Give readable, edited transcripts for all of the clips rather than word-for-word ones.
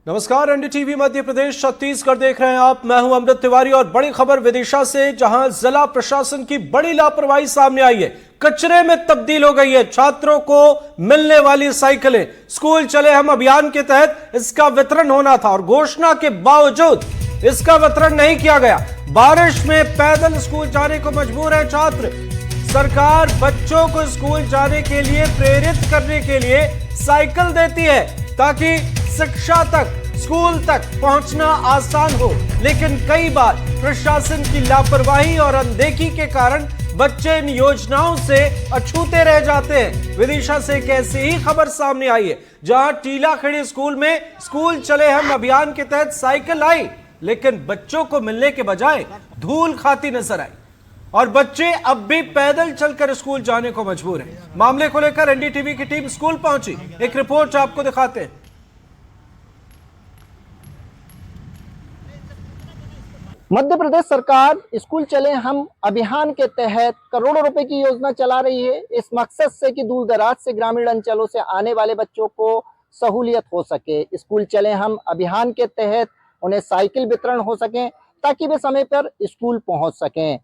नमस्कार, एनडीटीवी मध्य प्रदेश छत्तीसगढ़ देख रहे हैं आप। मैं हूं अमृत तिवारी और बड़ी खबर विदिशा से, जहां जिला प्रशासन की बड़ी लापरवाही सामने आई है। कचरे में तब्दील हो गई है छात्रों को मिलने वाली साइकिलें। स्कूल चले हम अभियान के तहत इसका वितरण होना था और घोषणा के बावजूद इसका वितरण नहीं किया गया। बारिश में पैदल स्कूल जाने को मजबूर है छात्र। सरकार बच्चों को स्कूल जाने के लिए प्रेरित करने के लिए साइकिल देती है ताकि शिक्षा तक, स्कूल तक पहुंचना आसान हो, लेकिन कई बार प्रशासन की लापरवाही और अनदेखी के कारण बच्चे इन योजनाओं से अछूते रह जाते हैं। विदिशा से एक ऐसी ही खबर सामने आई है, जहां टीलाखेड़ी स्कूल में स्कूल चले हम अभियान के तहत साइकिल आई, लेकिन बच्चों को मिलने के बजाय धूल खाती नजर आई और बच्चे अब भी पैदल चलकर स्कूल जाने को मजबूर हैं। मामले को लेकर एनडीटीवी की टीम स्कूल पहुंची। एक रिपोर्ट आपको दिखाते हैं। मध्य प्रदेश सरकार स्कूल चले हम अभियान के तहत करोड़ों रुपए की योजना चला रही है, इस मकसद से कि दूर दराज से ग्रामीण अंचलों से आने वाले बच्चों को सहूलियत हो सके। स्कूल चले हम अभियान के तहत उन्हें साइकिल वितरण हो सके ताकि वे समय पर स्कूल पहुंच सकें।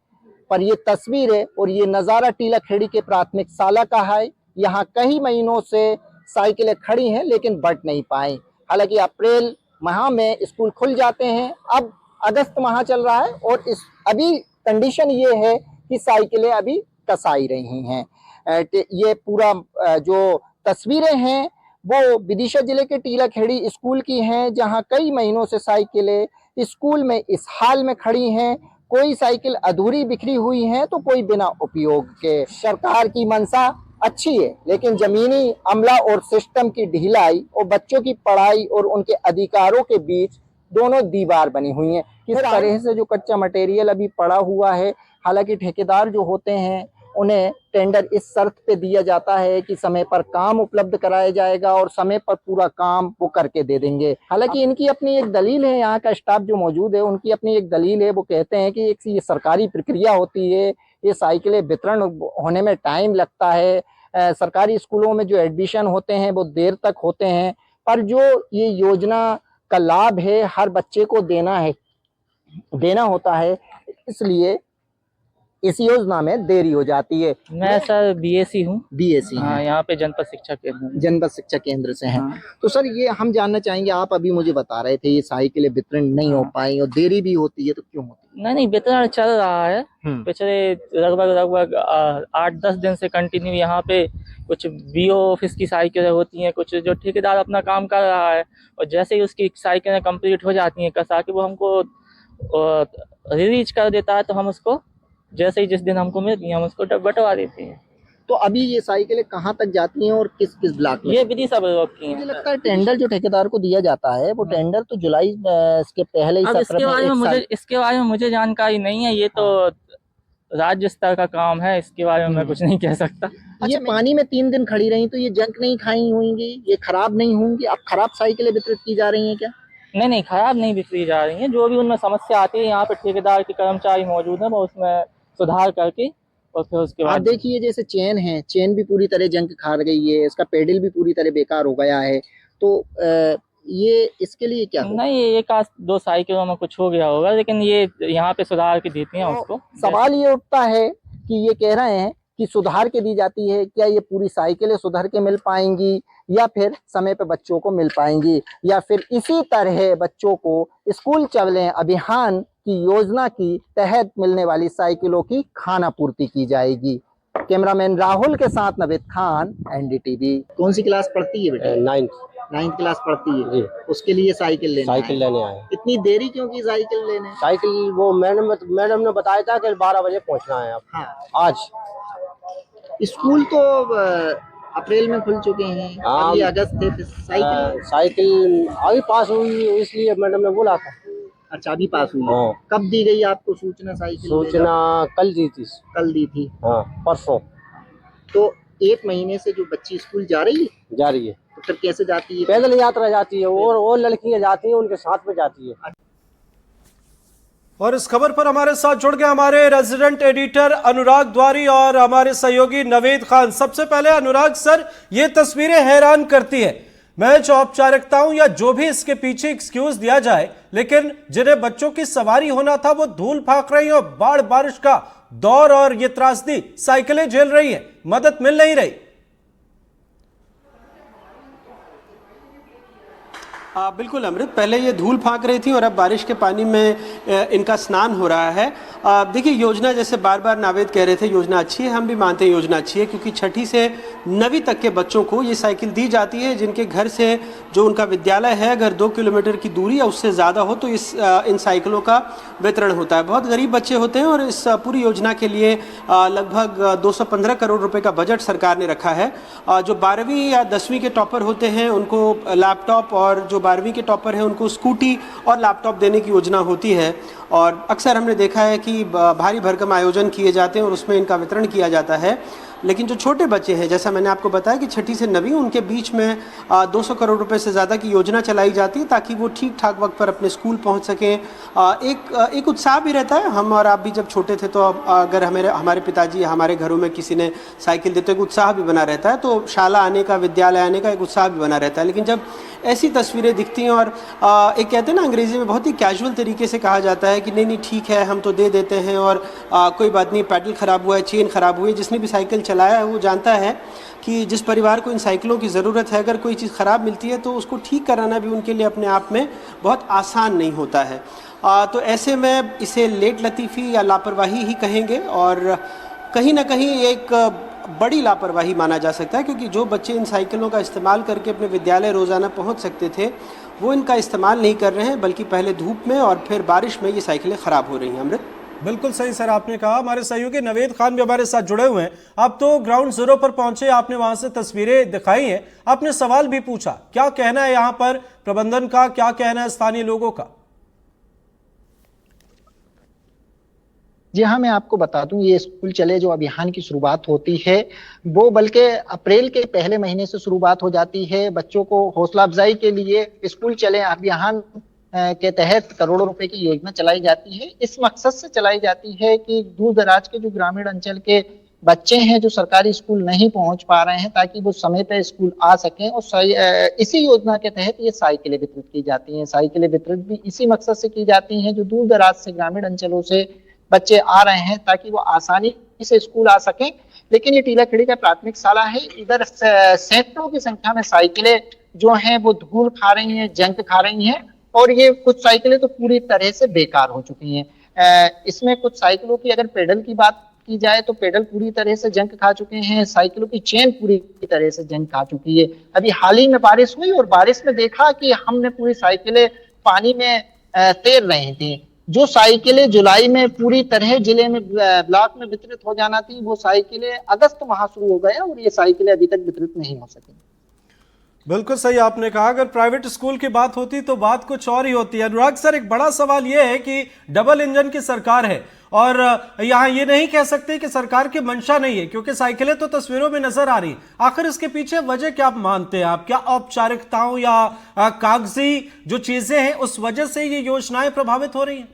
पर ये तस्वीरें और ये नज़ारा टीलाखेड़ी के प्राथमिक शाला का है। यहाँ कई महीनों से साइकिलें खड़ी हैं लेकिन बढ़ नहीं पाई। हालांकि अप्रैल माह में स्कूल खुल जाते हैं, अब अगस्त माह चल रहा है और इस अभी कंडीशन ये है कि साइकिलें अभी कसाई रही हैं। ये पूरा जो तस्वीरें हैं वो विदिशा जिले के टीलाखेड़ी स्कूल की हैं, जहां कई महीनों से साइकिलें स्कूल में इस हाल में खड़ी हैं। कोई साइकिल अधूरी बिखरी हुई है तो कोई बिना उपयोग के। सरकार की मंशा अच्छी है लेकिन जमीनी अमला और सिस्टम की ढिलाई और बच्चों की पढ़ाई और उनके अधिकारों के बीच दोनों दीवार बनी हुई है। किस तरह से जो कच्चा मटेरियल अभी पड़ा हुआ है, हालांकि ठेकेदार जो होते हैं उन्हें टेंडर इस शर्त पे दिया जाता है कि समय पर काम उपलब्ध कराया जाएगा और समय पर पूरा काम वो करके दे देंगे। हालांकि इनकी अपनी एक दलील है, यहाँ का स्टाफ जो मौजूद है उनकी अपनी एक दलील है। वो कहते हैं कि एक ये सरकारी प्रक्रिया होती है, ये साइकिलें वितरण होने में टाइम लगता है। सरकारी स्कूलों में जो एडमिशन होते हैं वो देर तक होते हैं, पर जो ये योजना का लाभ है हर बच्चे को देना होता है, इसलिए इस योजना में देरी हो जाती है। मैं सर बीएससी हूँ। बीएससी हाँ, यहाँ पे जनपद शिक्षा केंद्र से हैं। हाँ। तो सर ये हम जानना चाहेंगे, आप अभी मुझे बता रहे थे ये साइकिलें वितरण नहीं हो पाई और देरी भी होती है, तो क्यों होती है? नहीं, वितरण चल रहा है पिछले लगभग 8-10 दिन से कंटिन्यू। यहाँ पे कुछ बीओ ऑफिस की साइकिलें होती हैं, कुछ जो ठेकेदार अपना काम कर रहा है और जैसे ही उसकी साइकिलें कंप्लीट हो जाती हैं कसा के वो हमको रिलीज कर देता है, तो हम उसको जैसे ही जिस दिन हमको मिलती है हम उसको बंटवा देते हैं। तो अभी ये साइकिलें कहाँ तक जाती हैं और किस किस ब्लॉक में? ये विदिशा ब्लॉक की हैं। मुझे लगता है टेंडर जो ठेकेदार को दिया जाता है वो टेंडर तो जुलाई इसके पहले ही इसके बारे में मुझे जानकारी नहीं है। ये तो राज्य स्तर का काम है, इसके बारे में मैं कुछ नहीं कह सकता। ये पानी में 3 दिन खड़ी रही तो ये जंक नहीं खाई होंगी, ये खराब नहीं होंगी? अब खराब साइकिलें वितरित की जा रही हैं क्या? नहीं, खराब नहीं बिक्री जा रही है। जो भी उनमें समस्या आती है यहाँ पे ठेकेदार के कर्मचारी मौजूद है, वो उसमें सुधार करके और फिर उसके बाद देखिए जैसे चेन है, चेन भी पूरी तरह जंग खा गई है, इसका पेडल भी पूरी तरह बेकार हो गया है, तो ये इसके लिए क्या होगा? नहीं, एक आध दो साइकिलों में कुछ हो गया होगा, लेकिन ये यहाँ पे सुधार के देती हैं उसको। सवाल ये उठता है कि ये कह रहे हैं कि सुधार के दी जाती है, क्या ये पूरी साइकिलें सुधार के मिल पाएंगी या फिर समय पे बच्चों को मिल पाएंगी, या फिर इसी तरह बच्चों को स्कूल चले अभियान की योजना की तहत मिलने वाली साइकिलों की खाना पूर्ति की जाएगी। कैमरामैन राहुल के साथ नवेद खान, एनडीटीवी। कौन सी क्लास पढ़ती है बेटा? 9th क्लास पढ़ती है जी। उसके लिए साइकिल लेने आए। इतनी देरी क्यों की साइकिल लेने? साइकिल वो मैडम ने बताया था कि 12 बजे पहुंचना है। अब हाँ। आज स्कूल तो अप्रैल में खुल चुके हैं, अभी अगस्त थे। साइकिल अभी पास हुई इसलिए मैडम ने बोला था। अच्छा, अभी पास हुई। हाँ। कब दी गई आपको सूचना? सूचना कल दी थी। हाँ, परसों। तो 1 महीने से जो बच्ची स्कूल जा रही है तो फिर कैसे जाती है? पैदल यात्रा जाती है और लड़कियां जाती हैं उनके साथ में जाती है। और इस खबर पर हमारे साथ जुड़ गए हमारे रेजिडेंट एडिटर अनुराग द्वारी और हमारे सहयोगी नवेद खान। सबसे पहले अनुराग सर, ये तस्वीरें हैरान करती हैं। मैच औपचारिकताओं या जो भी इसके पीछे एक्सक्यूज दिया जाए, लेकिन जिन्हें बच्चों की सवारी होना था वो धूल फाक रही है और बाढ़ बारिश का दौर और ये त्रासदी साइकिलें झेल रही हैं, मदद मिल नहीं रही। बिल्कुल अमृत, पहले ये धूल फाक रही थी और अब बारिश के पानी में इनका स्नान हो रहा है। देखिए, योजना जैसे बार बार नावेद कह रहे थे योजना अच्छी है, हम भी मानते हैं योजना अच्छी है, क्योंकि छठी से 9वीं तक के बच्चों को ये साइकिल दी जाती है जिनके घर से जो उनका विद्यालय है अगर 2 किलोमीटर की दूरी या उससे ज़्यादा हो तो इन साइकिलों का वितरण होता है। बहुत गरीब बच्चे होते हैं और इस पूरी योजना के लिए लगभग 215 करोड़ रुपए का बजट सरकार ने रखा है। जो 12वीं या 10वीं के टॉपर होते हैं उनको लैपटॉप और जो 12वीं के टॉपर हैं उनको स्कूटी और लैपटॉप देने की योजना होती है। और अक्सर हमने देखा है कि भारी भरकम आयोजन किए जाते हैं और उसमें इनका वितरण किया जाता है। लेकिन जो छोटे बच्चे हैं, जैसा मैंने आपको बताया कि छठी से 9वीं, उनके बीच में 200 करोड़ रुपए से ज़्यादा की योजना चलाई जाती है ताकि वो ठीक ठाक वक्त पर अपने स्कूल पहुंच सकें। एक उत्साह भी रहता है। हम और आप भी जब छोटे थे तो अगर हमारे पिताजी या हमारे घरों में किसी ने साइकिल दी तो एक उत्साह भी बना रहता है, तो शाला आने का, विद्यालय आने का एक उत्साह भी बना रहता है। लेकिन जब ऐसी तस्वीरें दिखती हैं और एक कहते हैं ना अंग्रेज़ी में बहुत ही कैजुअल तरीके से कहा जाता है कि नहीं ठीक है, हम तो दे देते हैं और कोई बात नहीं, पैडल ख़राब हुआ है, चेन ख़राब हुई है। जिसने भी साइकिल चलाया है वो जानता है कि जिस परिवार को इन साइकिलों की ज़रूरत है, अगर कोई चीज़ ख़राब मिलती है तो उसको ठीक कराना भी उनके लिए अपने आप में बहुत आसान नहीं होता है। तो ऐसे में इसे लेट लतीफ़ी या लापरवाही ही कहेंगे और कहीं ना कहीं एक बड़ी लापरवाही माना जा सकता है, क्योंकि जो बच्चे इन साइकिलों का इस्तेमाल करके अपने विद्यालय रोज़ाना पहुंच सकते थे वो इनका इस्तेमाल नहीं कर रहे हैं, बल्कि पहले धूप में और फिर बारिश में ये साइकिलें ख़राब हो रही हैं। अमृत, बिल्कुल सही सर आपने कहा। हमारे सहयोगी नवेद खान भी हमारे साथ जुड़े हुए हैं। आप तो ग्राउंड जीरो पर पहुंचे, आपने वहां से तस्वीरें दिखाई हैं, आपने सवाल भी पूछा, क्या कहना है यहां पर प्रबंधन का, क्या कहना है स्थानीय लोगों का? जी हाँ, मैं आपको बता दूं, ये स्कूल चले जो अभियान की शुरुआत होती है वो बल्कि अप्रैल के पहले महीने से शुरुआत हो जाती है। बच्चों को हौसला अफजाई के लिए स्कूल चले अभियान के तहत करोड़ों रुपए की योजना चलाई जाती है। इस मकसद से चलाई जाती है कि दूर दराज के जो ग्रामीण अंचल के बच्चे हैं जो सरकारी स्कूल नहीं पहुंच पा रहे हैं, ताकि वो समय पर स्कूल आ सकें। और इसी योजना के तहत ये साइकिलें वितरित की जाती हैं। साइकिलें वितरित भी इसी मकसद से की जाती हैं जो दूर दराज से ग्रामीण अंचलों से बच्चे आ रहे हैं ताकि वो आसानी से स्कूल आ सकें। लेकिन ये टीलाखेड़ी का प्राथमिक शाला है, इधर सैकड़ों की संख्या में साइकिलें जो हैं वो धूल खा रही हैं, जंग खा रही हैं, और ये कुछ साइकिलें तो पूरी तरह से बेकार हो चुकी हैं। इसमें कुछ साइकिलों की अगर पेडल की बात की जाए तो पेडल पूरी तरह से जंग खा चुके हैं, साइकिलों की चेन पूरी तरह से जंग खा चुकी है। अभी हाल ही में बारिश हुई और बारिश में देखा कि हमने पूरी साइकिलें पानी में तैर रही थी। जो साइकिलें जुलाई में पूरी तरह जिले में ब्लॉक में वितरित हो जाना थी, वो साइकिलें अगस्त माह शुरू हो गया और ये साइकिलें अभी तक वितरित नहीं हो सकी। बिल्कुल सही आपने कहा। अगर प्राइवेट स्कूल की बात होती तो बात कुछ और ही होती है। अनुराग सर, एक बड़ा सवाल यह है कि डबल इंजन की सरकार है और यहाँ ये नहीं कह सकते कि सरकार की मंशा नहीं है, क्योंकि साइकिलें तो तस्वीरों में नजर आ रही। आखिर इसके पीछे वजह क्या मानते हैं आप? क्या औपचारिकताओं या कागजी जो चीजें हैं उस वजह से ये योजनाएं प्रभावित हो रही हैं?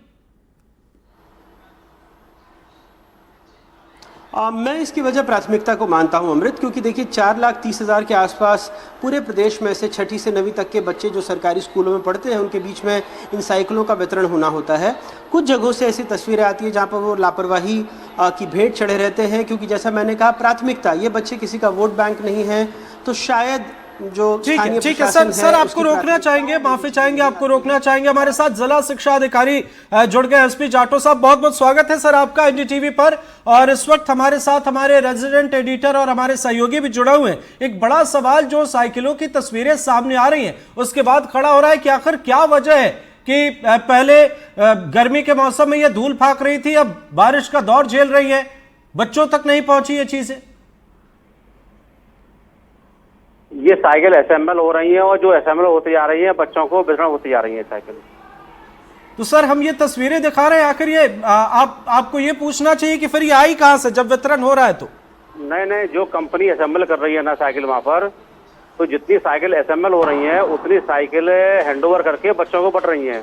मैं इसकी वजह प्राथमिकता को मानता हूं अमृत, क्योंकि देखिए 4,30,000 के आसपास पूरे प्रदेश में से छठी से 9वीं तक के बच्चे जो सरकारी स्कूलों में पढ़ते हैं उनके बीच में इन साइकिलों का वितरण होना होता है। कुछ जगहों से ऐसी तस्वीरें आती है जहां पर वो लापरवाही की भेंट चढ़े रहते हैं, क्योंकि जैसा मैंने कहा प्राथमिकता, ये बच्चे किसी का वोट बैंक नहीं है, तो शायद जो ठीक है सर आपको रोकना चाहेंगे, माफी चाहेंगे, आपको रोकना चाहेंगे। हमारे साथ जिला शिक्षा अधिकारी जुड़ गए, एसपी जाटो साहब, बहुत बहुत स्वागत है सर आपका एनडीटीवी पर। और इस वक्त हमारे साथ हमारे रेजिडेंट एडिटर और हमारे सहयोगी भी जुड़े हुए हैं। एक बड़ा सवाल जो साइकिलों की तस्वीरें सामने आ रही हैं उसके बाद खड़ा हो रहा है कि आखिर क्या वजह है कि पहले गर्मी के मौसम में यह धूल फाक रही थी, अब बारिश का दौर झेल रही है, बच्चों तक नहीं पहुंची ये चीजें। ये साइकिल असेंबल हो रही है और जो असेंबल होती जा रही है बच्चों को वितरण होती जा रही है साइकिल। तो सर हम ये तस्वीरें दिखा रहे हैं, आखिर ये आपको ये पूछना चाहिए कि फिर ये आई कहां से जब वितरण हो रहा है? तो नहीं, जो कंपनी असेंबल कर रही है ना साइकिल वहां पर, तो जितनी साइकिल असेंबल हो रही है उतनी साइकिल हैंडओवर करके बच्चों को बट रही है।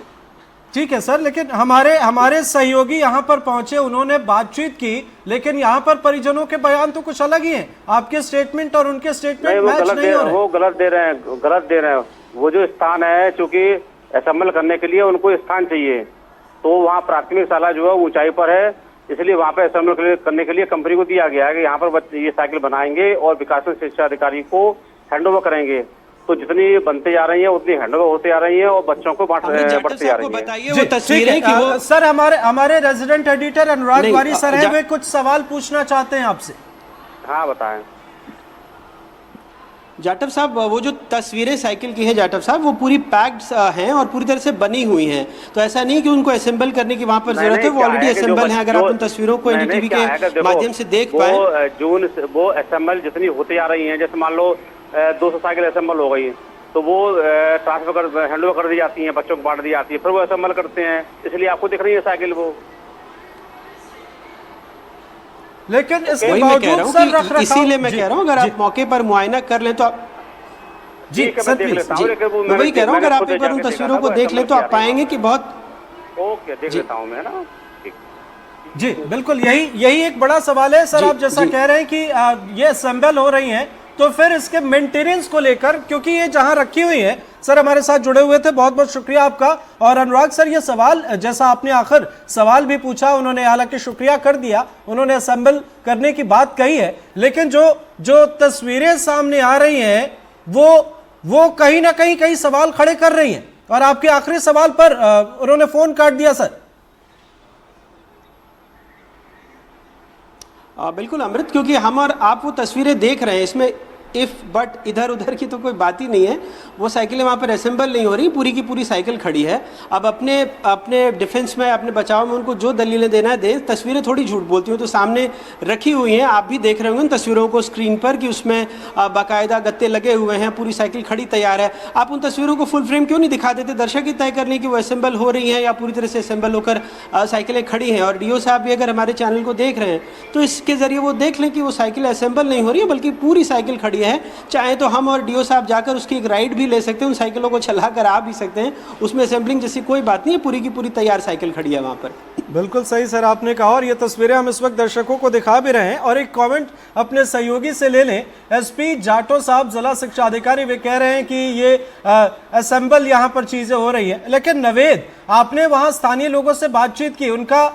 ठीक है सर, लेकिन हमारे सहयोगी यहाँ पर पहुंचे, उन्होंने बातचीत की, लेकिन यहाँ पर परिजनों के बयान तो कुछ अलग ही हैं। आपके स्टेटमेंट और उनके स्टेटमेंट मैच नहीं हो रहे। वो गलत दे रहे हैं। वो जो स्थान है, चूंकि असेंबल करने के लिए उनको स्थान चाहिए, तो वहाँ प्राथमिक शाला जो है ऊंचाई पर है, इसलिए वहाँ पे असेंबल करने के लिए कंपनी को दिया गया है कि यहाँ पर बच्चे ये साइकिल बनाएंगे और विकास शिक्षा अधिकारी को हैंडओवर करेंगे। तो जितनी बनते जा रही है उतनी हैंडओवर होते जा रही है और बच्चों को बढ़ते जा रही है। बताइए वो तस्वीरें कि वो सर, हमारे रेजिडेंट एडिटर अनुराग तिवारी सर है, वे कुछ सवाल पूछना चाहते हैं आपसे। हाँ बताएं। जाटव साहब, वो जो तस्वीरें साइकिल की है जाटव साहब, वो पूरी पैक्ड हैं और पूरी तरह से बनी हुई हैं, तो ऐसा नहीं कि उनको असेंबल करने की वहाँ पर जरूरत है, वो ऑलरेडी असेंबल है। अगर आप उन तस्वीरों को एनडीटीवी के माध्यम से देख पाए, वो असेंबल जितनी होती जा रही है, जैसे मान लो 200 साइकिल असेंबल हो गई, तो वो ट्रांसफर हैंडओवर कर दी जाती है, बच्चों को बांट दी जाती है, फिर वो असेंबल करते हैं, इसलिए आपको दिख रही है साइकिल वो। लेकिन इसके वही मैं कह बावजूद रहा सर हूँ कि इसीलिए मैं कह रहा हूँ, अगर आप मौके पर मुआयना कर लें तो आप जी सर देख लेता हूँ, लेकिन वो मैं वही कह रहा हूँ, अगर आप एक बार उन तस्वीरों को देख लें तो आप पाएंगे कि बहुत ओके देख लेता हूँ मैं ना। जी बिल्कुल, यही एक बड़ा सवाल है सर। आप जैसा कह रहे हैं कि ये असेंबल हो रही हैं, तो फिर इसके मेंटेनेंस को लेकर, क्योंकि ये जहां रखी हुई है, सर हमारे साथ जुड़े हुए थे, बहुत बहुत शुक्रिया आपका। और अनुराग सर, ये सवाल जैसा आपने आखिर सवाल भी पूछा, उन्होंने हालांकि शुक्रिया कर दिया, उन्होंने असेंबल करने की बात कही है, लेकिन जो तस्वीरें सामने आ रही हैं वो कहीं ना कहीं कई सवाल खड़े कर रही हैं। और आपके आखिरी सवाल पर उन्होंने फोन काट दिया सर। बिल्कुल अमृत, क्योंकि हम और आप वो तस्वीरें देख रहे हैं, इसमें इफ बट इधर उधर की तो कोई बात ही नहीं है। वो साइकिलें वहाँ पर असेंबल नहीं हो रही, पूरी की पूरी साइकिल खड़ी है। अब अपने डिफेंस में, अपने बचाव में उनको जो दलीलें देना है दे। तस्वीरें थोड़ी झूठ बोलती हूँ, तो सामने रखी हुई हैं, आप भी देख रहे होंगे उन तस्वीरों को स्क्रीन पर कि उसमें बाकायदा गत्ते लगे हुए हैं, पूरी साइकिल खड़ी तैयार है। आप उन तस्वीरों को फुल फ्रेम क्यों नहीं दिखा देते? दर्शक ही तय कर लें कि वो असेंबल हो रही हैं या पूरी तरह से असेंबल होकर साइकिलें खड़ी हैं। और डीओ साहब भी अगर हमारे चैनल को देख रहे हैं तो इसके जरिए वो देख लें कि वो साइकिल असेंबल नहीं हो रही है, बल्कि पूरी साइकिल खड़ी है। चाहे तो हम और डीओ साहब जाकर उसकी एक राइड भी ले सकते हैं, उन साइकिलों को चला कर आ भी सकते हैं, उसमें असेंबलिंग जैसी कोई बात नहीं है, पूरी की पूरी तैयार साइकिल खड़ी है वहाँ पर। बिल्कुल सही सर आपने कहा, और ये तस्वीरें हम इस वक्त दर्शकों को दिखा भी रहे हैं। और एक कमेंट अपने सहयोगी से ले लें। एसपी जाटो साहब, जिला शिक्षा अधिकारी, वे कह रहे हैं कि ये असेंबल यहाँ पर चीजें हो रही है, लेकिन नवेद, आपने वहां स्थानीय लोगों से बातचीत की, उनका